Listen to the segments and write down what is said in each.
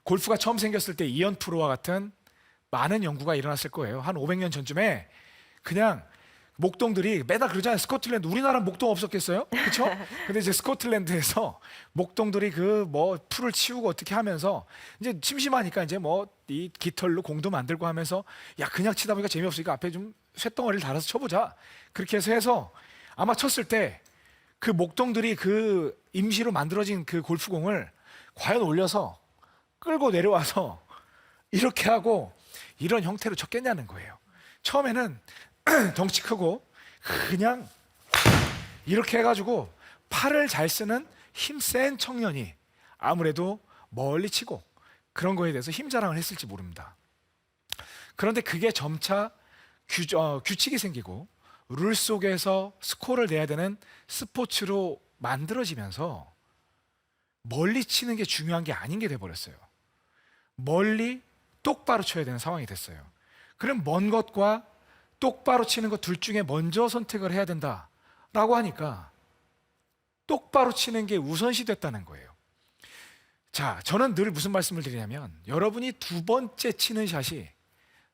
골프가 처음 생겼을 때 이언 프로와 같은 많은 연구가 일어났을 거예요. 한 500년 전쯤에 그냥 목동들이 매달 그러잖아요. 스코틀랜드, 우리나라 목동 없었겠어요? 그렇죠? 근데 이제 스코틀랜드에서 목동들이 그 뭐 풀을 치우고 어떻게 하면서 이제 심심하니까 이제 뭐 이 깃털로 공도 만들고 하면서 야 그냥 치다 보니까 재미없으니까 앞에 좀 쇳덩어리를 달아서 쳐보자. 그렇게 해서 아마 쳤을 때 그 목동들이 그 임시로 만들어진 그 골프공을 과연 올려서 끌고 내려와서 이렇게 하고 이런 형태로 쳤겠냐는 거예요. 처음에는 덩치 크고 그냥 이렇게 해가지고 팔을 잘 쓰는 힘센 청년이 아무래도 멀리 치고 그런 거에 대해서 힘 자랑을 했을지 모릅니다. 그런데 그게 점차 규칙이 생기고 룰 속에서 스코어를 내야 되는 스포츠로 만들어지면서 멀리 치는 게 중요한 게 아닌 게 돼버렸어요. 멀리 똑바로 쳐야 되는 상황이 됐어요. 그럼 먼 것과 똑바로 치는 것 둘 중에 먼저 선택을 해야 된다라고 하니까 똑바로 치는 게 우선시 됐다는 거예요. 자, 저는 늘 무슨 말씀을 드리냐면 여러분이 두 번째 치는 샷이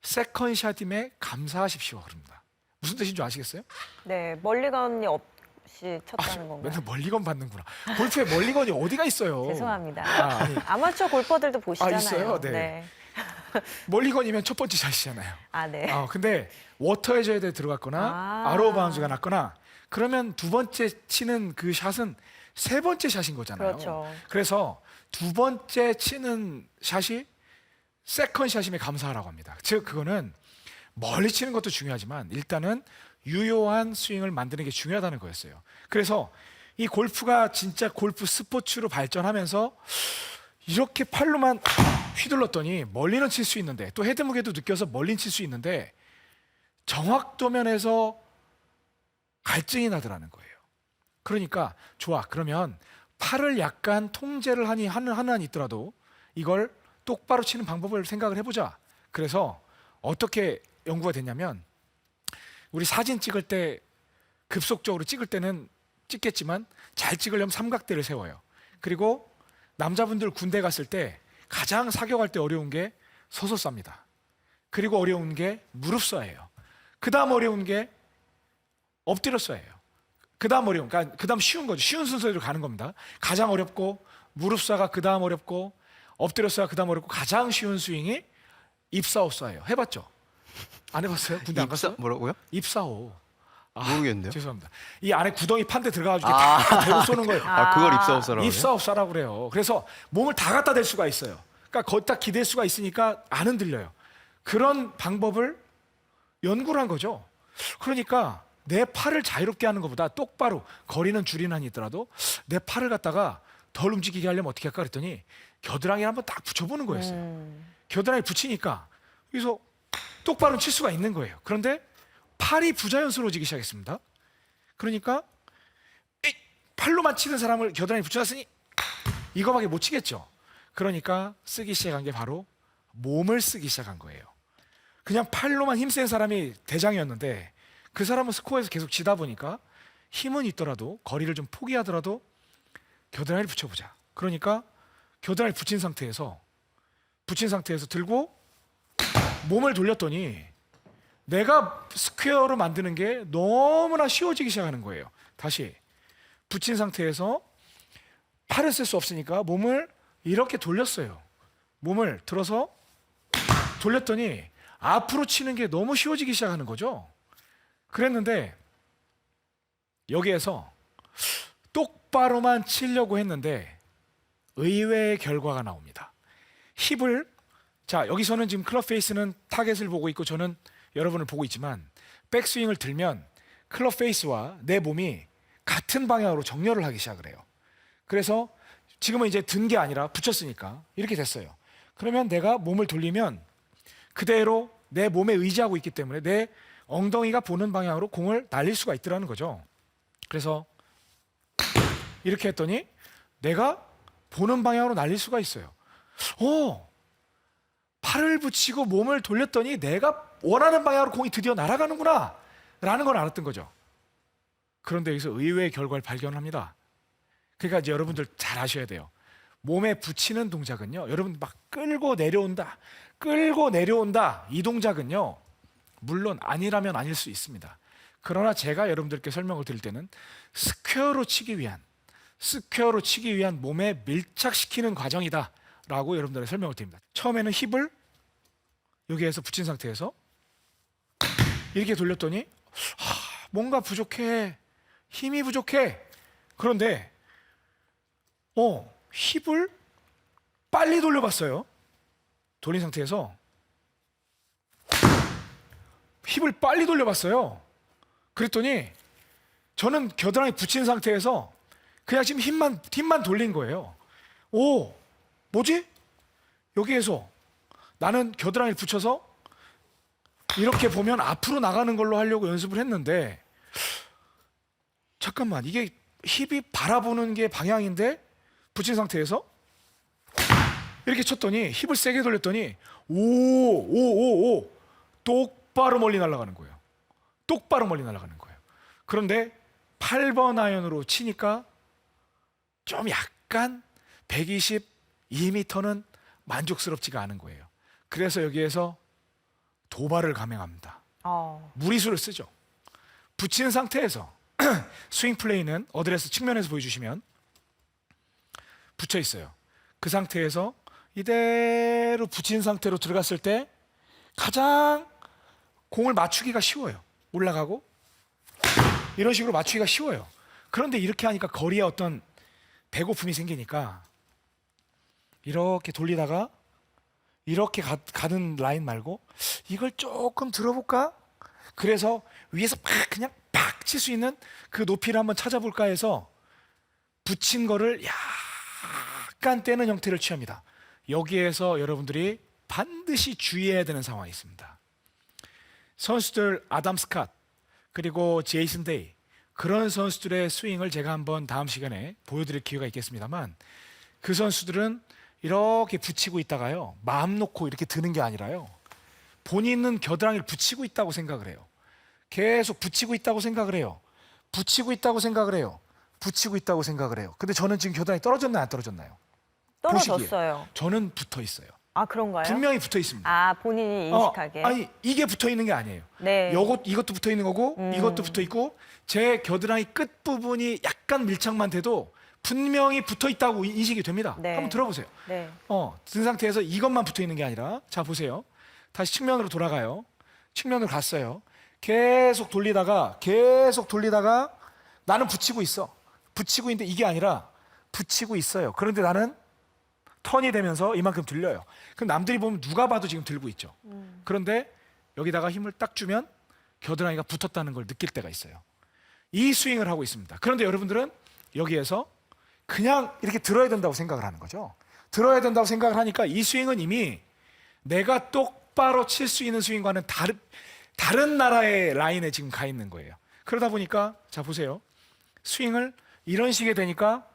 세컨 샷임에 감사하십시오 그럽니다. 무슨 뜻인 줄 아시겠어요? 네, 멀리건이 없이 쳤다는 건가요? 맨날 멀리건 받는구나. 골프에 멀리건이 어디가 있어요? 죄송합니다. 아니. 아마추어 골퍼들도 보시잖아요. 있어요? 네. 멀리건이면 첫 번째 샷이잖아요. 아, 네. 근데 워터 해저에 들어갔거나 아로우 바운스가 났거나 그러면 두 번째 치는 그 샷은 세 번째 샷인 거잖아요. 그렇죠. 그래서 두 번째 치는 샷이 세컨 샷임에 감사하라고 합니다. 즉 그거는 멀리 치는 것도 중요하지만 일단은 유효한 스윙을 만드는 게 중요하다는 거였어요. 그래서 이 골프가 진짜 골프 스포츠로 발전하면서 이렇게 팔로만 휘둘렀더니 멀리는 칠 수 있는데 또 헤드 무게도 느껴서 멀리는 칠 수 있는데 정확도 면에서 갈증이 나더라는 거예요. 그러니까 좋아, 그러면 팔을 약간 통제를 하는 한이 있더라도 이걸 똑바로 치는 방법을 생각을 해보자. 그래서 어떻게 연구가 됐냐면 우리 사진 찍을 때 급속적으로 찍을 때는 찍겠지만 잘 찍으려면 삼각대를 세워요. 그리고 남자분들 군대 갔을 때 가장 사격할 때 어려운 게 서서 쌉니다. 그리고 어려운 게 무릎 쏴예요. 그 다음 어려운 게 엎드려 쏴예요. 그 다음 어려운, 그러니까 그 다음 쉬운 거죠. 쉬운 순서대로 가는 겁니다. 가장 어렵고 무릎 쏴가 그 다음 어렵고 엎드려 쏴가 그 다음 어렵고 가장 쉬운 스윙이 입사오 쏴예요. 해봤죠? 안 해봤어요? 군대 안 갔어요? 뭐라고요? 입사오. 모르겠는데요. 죄송합니다. 이 안에 구덩이 판대 들어가가지고 다 대고 쏘는 거예요. 그걸 입사업사라고 입사업사라고 그래요. 그래서 몸을 다 갖다 댈 수가 있어요. 그러니까 거기다 기댈 수가 있으니까 안 흔들려요. 그런 방법을 연구를 한 거죠. 그러니까 내 팔을 자유롭게 하는 것보다 똑바로 거리는 줄이는 한이 있더라도 내 팔을 갖다가 덜 움직이게 하려면 어떻게 할까 그랬더니 겨드랑이를 한번 딱 붙여보는 거였어요. 겨드랑이 붙이니까 여기서 똑바로 칠 수가 있는 거예요. 그런데 팔이 부자연스러워지기 시작했습니다. 그러니까 팔로만 치는 사람을 겨드랑이 붙여놨으니 이거밖에 못 치겠죠. 그러니까 쓰기 시작한 게 바로 몸을 쓰기 시작한 거예요. 그냥 팔로만 힘센 사람이 대장이었는데 그 사람은 스코어에서 계속 치다 보니까 힘은 있더라도 거리를 좀 포기하더라도 겨드랑이를 붙여보자. 그러니까 겨드랑이 붙인 상태에서 들고 몸을 돌렸더니 내가 스퀘어로 만드는 게 너무나 쉬워지기 시작하는 거예요. 다시 붙인 상태에서 팔을 쓸 수 없으니까 몸을 이렇게 돌렸어요. 몸을 들어서 돌렸더니 앞으로 치는 게 너무 쉬워지기 시작하는 거죠. 그랬는데 여기에서 똑바로만 치려고 했는데 의외의 결과가 나옵니다. 힙을, 자 여기서는 지금 클럽 페이스는 타겟을 보고 있고 저는 여러분을 보고 있지만 백스윙을 들면 클럽 페이스와 내 몸이 같은 방향으로 정렬을 하기 시작을 해요. 그래서 지금은 이제 든 게 아니라 붙였으니까 이렇게 됐어요. 그러면 내가 몸을 돌리면 그대로 내 몸에 의지하고 있기 때문에 내 엉덩이가 보는 방향으로 공을 날릴 수가 있더라는 거죠. 그래서 이렇게 했더니 내가 보는 방향으로 날릴 수가 있어요. 팔을 붙이고 몸을 돌렸더니 내가 원하는 방향으로 공이 드디어 날아가는구나 라는 걸 알았던 거죠. 그런데 여기서 의외의 결과를 발견합니다. 그러니까 이제 여러분들 잘 아셔야 돼요. 몸에 붙이는 동작은요. 여러분 막 끌고 내려온다. 끌고 내려온다. 이 동작은요. 물론 아니라면 아닐 수 있습니다. 그러나 제가 여러분들께 설명을 드릴 때는 스퀘어로 치기 위한 몸에 밀착시키는 과정이다라고 여러분들에게 설명을 드립니다. 처음에는 힙을 여기에서 붙인 상태에서 이렇게 돌렸더니 뭔가 부족해. 힘이 부족해. 그런데 힙을 빨리 돌려봤어요. 돌린 상태에서 힙을 빨리 돌려봤어요. 그랬더니 저는 겨드랑이 붙인 상태에서 그냥 지금 힘만 돌린 거예요. 오, 뭐지? 여기에서 나는 겨드랑이를 붙여서 이렇게 보면 앞으로 나가는 걸로 하려고 연습을 했는데 잠깐만, 이게 힙이 바라보는 게 방향인데 붙인 상태에서 이렇게 쳤더니 힙을 세게 돌렸더니 오 똑바로 멀리 날아가는 거예요. 똑바로 멀리 날아가는 거예요. 그런데 8번 아이언으로 치니까 좀 약간 122m는 만족스럽지가 않은 거예요. 그래서 여기에서 도발을 감행합니다. 무리수를 쓰죠. 붙인 상태에서 스윙 플레이는 어드레스 측면에서 보여주시면 붙여 있어요. 그 상태에서 이대로 붙인 상태로 들어갔을 때 가장 공을 맞추기가 쉬워요. 올라가고 이런 식으로 맞추기가 쉬워요. 그런데 이렇게 하니까 거리에 어떤 배고픔이 생기니까 이렇게 돌리다가 이렇게 가는 라인 말고 이걸 조금 들어볼까? 그래서 위에서 그냥 팍 칠 수 있는 그 높이를 한번 찾아볼까 해서 붙인 거를 약간 떼는 형태를 취합니다. 여기에서 여러분들이 반드시 주의해야 되는 상황이 있습니다. 선수들 아담 스캇 그리고 제이슨 데이, 그런 선수들의 스윙을 제가 한번 다음 시간에 보여드릴 기회가 있겠습니다만, 그 선수들은 이렇게 붙이고 있다가요, 마음 놓고 이렇게 드는 게 아니라요, 본인은 겨드랑이를 붙이고 있다고 생각을 해요. 계속 붙이고 있다고 생각을 해요. 붙이고 있다고 생각을 해요. 붙이고 있다고 생각을 해요. 근데 저는 지금 겨드랑이 떨어졌나요, 안 떨어졌나요? 떨어졌어요. 보시기에. 저는 붙어 있어요. 아, 그런가요? 분명히 붙어 있습니다. 아, 본인이 인식하게. 아니, 이게 붙어 있는 게 아니에요. 네. 이것도 붙어 있는 거고, 이것도 붙어 있고, 제 겨드랑이 끝 부분이 약간 밀착만 돼도 분명히 붙어 있다고 인식이 됩니다. 네. 한번 들어보세요. 네. 든 상태에서 이것만 붙어 있는 게 아니라, 자 보세요. 다시 측면으로 돌아가요. 측면으로 갔어요. 계속 돌리다가 나는 붙이고 있어. 붙이고 있는데 이게 아니라 붙이고 있어요. 그런데 나는 턴이 되면서 이만큼 들려요. 그럼 남들이 보면 누가 봐도 지금 들고 있죠. 그런데 여기다가 힘을 딱 주면 겨드랑이가 붙었다는 걸 느낄 때가 있어요. 이 스윙을 하고 있습니다. 그런데 여러분들은 여기에서 그냥 이렇게 들어야 된다고 생각을 하는 거죠. 들어야 된다고 생각을 하니까 이 스윙은 이미 내가 똑바로 칠 수 있는 스윙과는 다른 나라의 라인에 지금 가 있는 거예요. 그러다 보니까 자 보세요. 스윙을 이런 식이 되니까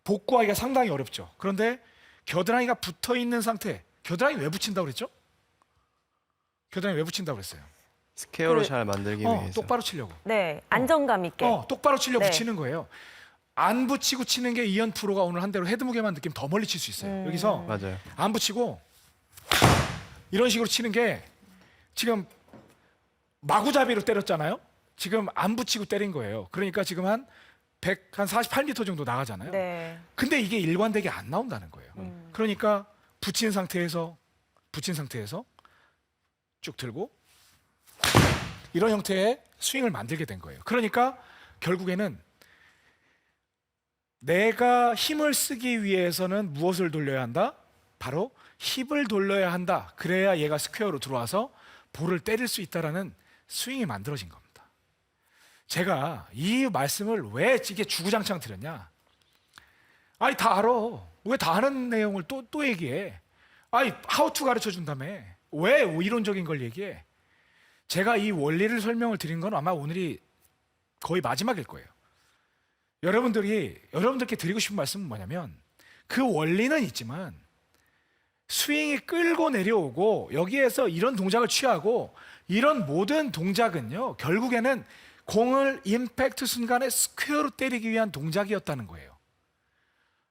복구하기가 상당히 어렵죠. 그런데 겨드랑이가 붙어 있는 상태. 겨드랑이 왜 붙인다고 그랬죠? 겨드랑이 왜 붙인다고 그랬어요? 스퀘어로 잘 만들기 위해서. 똑바로 치려고. 네. 안정감 있게. 똑바로 치려고 네. 붙이는 거예요. 안 붙이고 치는 게 이현 프로가 오늘 한 대로 헤드 무게만 느끼면 더 멀리 칠 수 있어요. 여기서 맞아요. 안 붙이고 이런 식으로 치는 게 지금 마구잡이로 때렸잖아요. 지금 안 붙이고 때린 거예요. 그러니까 지금 한 48m 정도 나가잖아요. 네. 근데 이게 일관되게 안 나온다는 거예요. 그러니까 붙인 상태에서 쭉 들고 이런 형태의 스윙을 만들게 된 거예요. 그러니까 결국에는 내가 힘을 쓰기 위해서는 무엇을 돌려야 한다? 바로 힙을 돌려야 한다. 그래야 얘가 스퀘어로 들어와서 볼을 때릴 수 있다라는 스윙이 만들어진 겁니다. 제가 이 말씀을 왜 이게 주구장창 드렸냐? 아니 다 알아. 왜 다 아는 내용을 또 얘기해? 아니 하우투 가르쳐 준다며. 왜 이론적인 걸 얘기해? 제가 이 원리를 설명을 드린 건 아마 오늘이 거의 마지막일 거예요. 여러분들께 드리고 싶은 말씀은 뭐냐면, 그 원리는 있지만 스윙이 끌고 내려오고 여기에서 이런 동작을 취하고 이런 모든 동작은요, 결국에는 공을 임팩트 순간에 스퀘어로 때리기 위한 동작이었다는 거예요.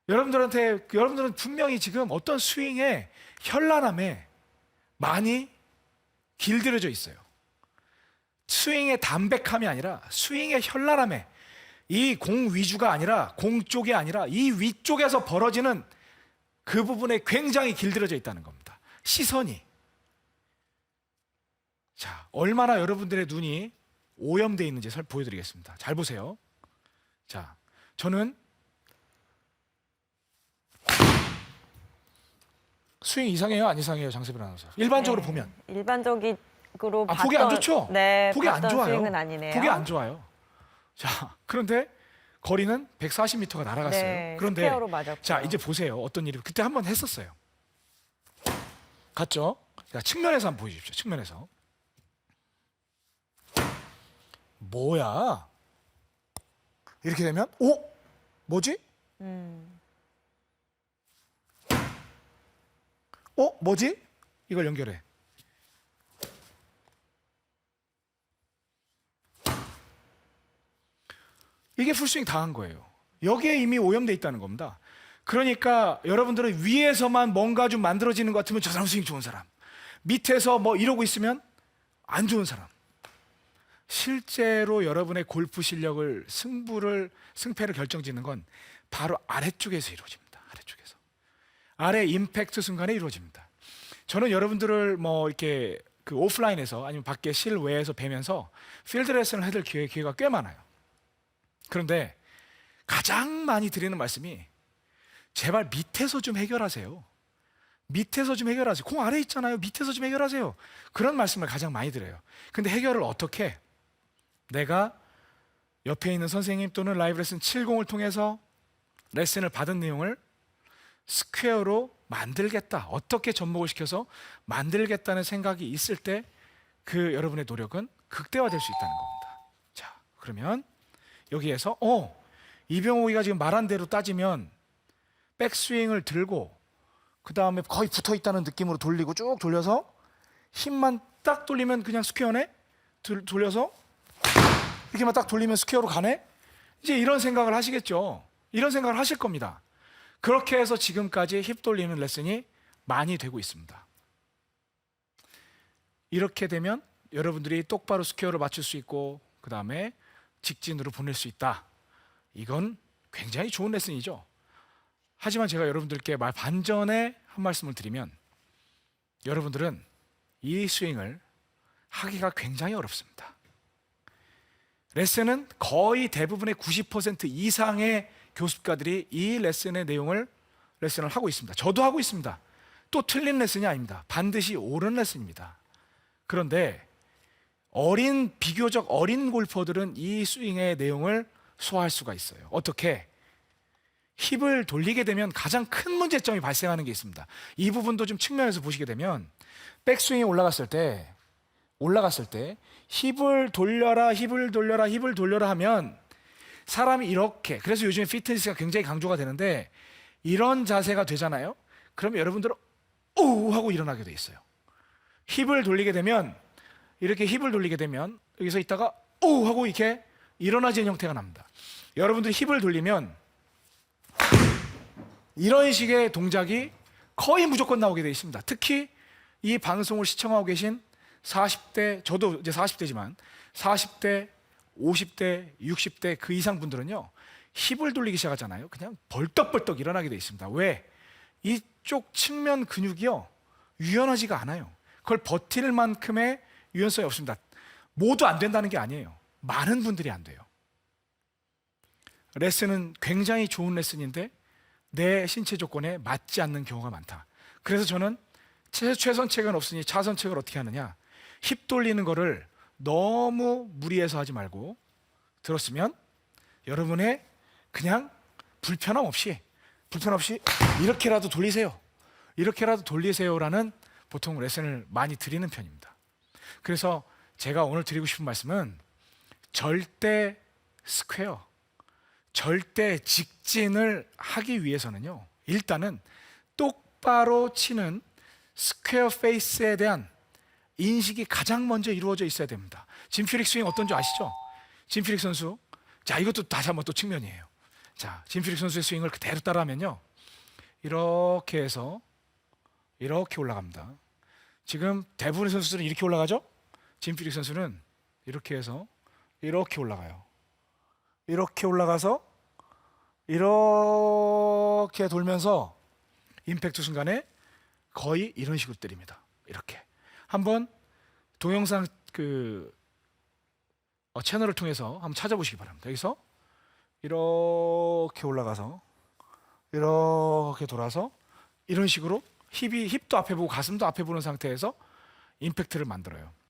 여러분들은 분명히 지금 어떤 스윙의 현란함에 많이 길들여져 있어요. 스윙의 담백함이 아니라 스윙의 현란함에, 이 공 위주가 아니라 공 쪽이 아니라 이 위쪽에서 벌어지는 그 부분에 굉장히 길들여져 있다는 겁니다. 시선이. 자, 얼마나 여러분들의 눈이 오염되어 있는지 보여드리겠습니다. 잘 보세요. 자, 저는 스윙 이상해요, 안 이상해요, 장세빈 아나운서? 일반적으로 네, 보면 일반적으로 보기 안 좋죠? 네, 보기 안 봤던 좋아요. 스윙은 아니네요. 보기 안 좋아요. 자, 그런데 거리는 140m가 날아갔어요. 네, 그런데 스퀘어로 맞았고요. 자, 이제 보세요. 어떤 일이 그때 한번 했었어요. 갔죠? 자, 측면에서 한번 보여주십시오. 측면에서. 뭐야? 이렇게 되면 뭐지? 뭐지? 이걸 연결해. 이게 풀스윙 당한 거예요. 여기에 이미 오염돼 있다는 겁니다. 그러니까 여러분들은 위에서만 뭔가 좀 만들어지는 것 같으면 저 사람 스윙 좋은 사람, 밑에서 뭐 이러고 있으면 안 좋은 사람. 실제로 여러분의 골프 실력을, 승패를 결정짓는 건 바로 아래쪽에서 이루어집니다. 아래쪽에서. 아래 임팩트 순간에 이루어집니다. 저는 여러분들을 뭐 이렇게 그 오프라인에서 아니면 밖에 실외에서 뵈면서 필드 레슨을 해드릴 기회가 꽤 많아요. 그런데 가장 많이 드리는 말씀이 제발 밑에서 좀 해결하세요. 밑에서 좀 해결하세요. 공 아래 있잖아요. 밑에서 좀 해결하세요. 그런 말씀을 가장 많이 드려요. 근데 해결을 어떻게 해? 내가 옆에 있는 선생님 또는 라이브 레슨 70을 통해서 레슨을 받은 내용을 스퀘어로 만들겠다, 어떻게 접목을 시켜서 만들겠다는 생각이 있을 때 그 여러분의 노력은 극대화될 수 있다는 겁니다. 자, 그러면 여기에서 이병옥이가 지금 말한 대로 따지면 백스윙을 들고 그 다음에 거의 붙어 있다는 느낌으로 돌리고 쭉 돌려서 힘만 딱 돌리면 그냥 스퀘어네? 돌려서 이렇게만 딱 돌리면 스퀘어로 가네? 이제 이런 생각을 하시겠죠. 이런 생각을 하실 겁니다. 그렇게 해서 지금까지 힙 돌리는 레슨이 많이 되고 있습니다. 이렇게 되면 여러분들이 똑바로 스퀘어를 맞출 수 있고 그 다음에 직진으로 보낼 수 있다. 이건 굉장히 좋은 레슨이죠. 하지만 제가 여러분들께 반전의 한 말씀을 드리면 여러분들은 이 스윙을 하기가 굉장히 어렵습니다. 레슨은 거의 대부분의 90% 이상의 교습가들이 이 레슨의 레슨을 하고 있습니다. 저도 하고 있습니다. 또 틀린 레슨이 아닙니다. 반드시 옳은 레슨입니다. 그런데 비교적 어린 골퍼들은 이 스윙의 내용을 소화할 수가 있어요. 어떻게? 힙을 돌리게 되면 가장 큰 문제점이 발생하는 게 있습니다. 이 부분도 좀 측면에서 보시게 되면 백스윙이 올라갔을 때 힙을 돌려라 하면 사람이 이렇게, 그래서 요즘에 피트니스가 굉장히 강조가 되는데 이런 자세가 되잖아요. 그러면 여러분들은 오 하고 일어나게 돼 있어요. 힙을 돌리게 되면 여기서 있다가 오 하고 이렇게 일어나지는 형태가 납니다. 여러분들이 힙을 돌리면 이런 식의 동작이 거의 무조건 나오게 되어 있습니다. 특히 이 방송을 시청하고 계신 40대, 저도 이제 40대지만 40대, 50대, 60대 그 이상 분들은요, 힙을 돌리기 시작하잖아요. 그냥 벌떡벌떡 일어나게 되어 있습니다. 왜? 이쪽 측면 근육이요, 유연하지가 않아요. 그걸 버틸 만큼의 유연성이 없습니다. 모두 안 된다는 게 아니에요. 많은 분들이 안 돼요. 레슨은 굉장히 좋은 레슨인데 내 신체 조건에 맞지 않는 경우가 많다. 그래서 저는 최선책은 없으니 차선책을 어떻게 하느냐, 힙 돌리는 거를 너무 무리해서 하지 말고 들었으면 여러분의 그냥 불편함 없이 이렇게라도 돌리세요라는 보통 레슨을 많이 드리는 편입니다. 그래서 제가 오늘 드리고 싶은 말씀은 절대 스퀘어, 절대 직진을 하기 위해서는요, 일단은 똑바로 치는 스퀘어 페이스에 대한 인식이 가장 먼저 이루어져 있어야 됩니다. 짐 퓨릭 스윙 어떤 줄 아시죠? 짐 퓨릭 선수. 자, 이것도 다시 한번 또 측면이에요. 자, 짐 필릭 선수의 스윙을 그대로 따라하면요. 이렇게 해서 이렇게 올라갑니다. 지금 대부분의 선수들은 이렇게 올라가죠? 짐 필릭 선수는 이렇게 해서 이렇게 올라가요. 이렇게 올라가서 이렇게 돌면서 임팩트 순간에 거의 이런 식으로 때립니다. 이렇게. 한번 동영상 채널을 통해서 한번 찾아보시기 바랍니다. 여기서 이렇게 올라가서 이렇게 돌아서 이런 식으로 힙도 앞에 보고 가슴도 앞에 보는 상태에서 임팩트를 만들어요.